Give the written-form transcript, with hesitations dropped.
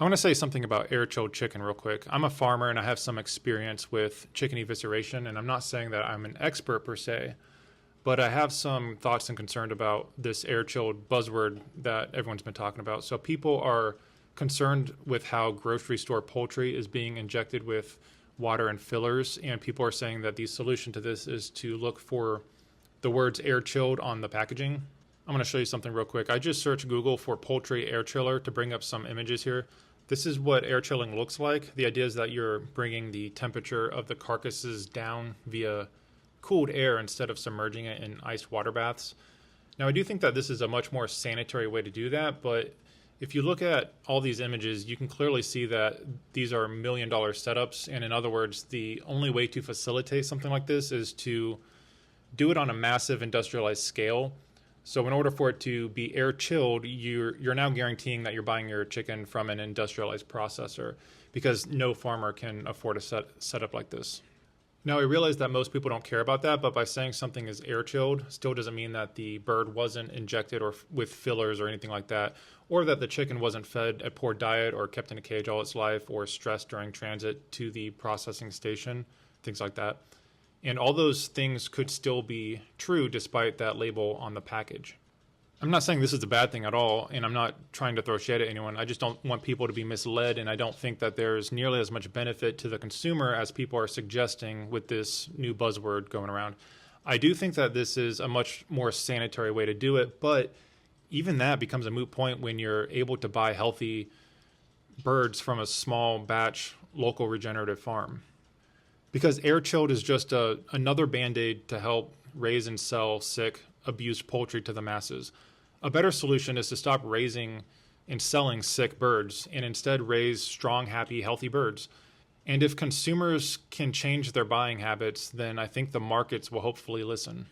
I want to say something about air chilled chicken real quick. I'm a farmer and I have some experience with chicken evisceration, and I'm not saying that I'm an expert per se, but I have some thoughts and concerns about this air chilled buzzword that everyone's been talking about. So people are concerned with how grocery store poultry is being injected with water and fillers, and people are saying that the solution to this is to look for the words air chilled on the packaging. I'm going to show you something real quick. I just searched Google for poultry air chiller to bring up some images here. This is what air chilling looks like. The idea is that you're bringing the temperature of the carcasses down via cooled air instead of submerging it in iced water baths. Now, I do think that this is a much more sanitary way to do that, but if you look at all these images, you can clearly see that these are $1 million setups. And in other words, the only way to facilitate something like this is to do it on a massive industrialized scale. So in order for it to be air chilled, you're now guaranteeing that you're buying your chicken from an industrialized processor, because no farmer can afford a setup like this. Now, I realize that most people don't care about that, but by saying something is air chilled still doesn't mean that the bird wasn't injected or with fillers or anything like that, or that the chicken wasn't fed a poor diet or kept in a cage all its life or stressed during transit to the processing station, things like that. And all those things could still be true despite that label on the package. I'm not saying this is a bad thing at all, and I'm not trying to throw shade at anyone. I just don't want people to be misled, and I don't think that there's nearly as much benefit to the consumer as people are suggesting with this new buzzword going around. I do think that this is a much more sanitary way to do it, but even that becomes a moot point when you're able to buy healthy birds from a small batch local regenerative farm. Because air chilled is just another band-aid to help raise and sell sick, abused poultry to the masses. A better solution is to stop raising and selling sick birds and instead raise strong, happy, healthy birds. And if consumers can change their buying habits, then I think the markets will hopefully listen.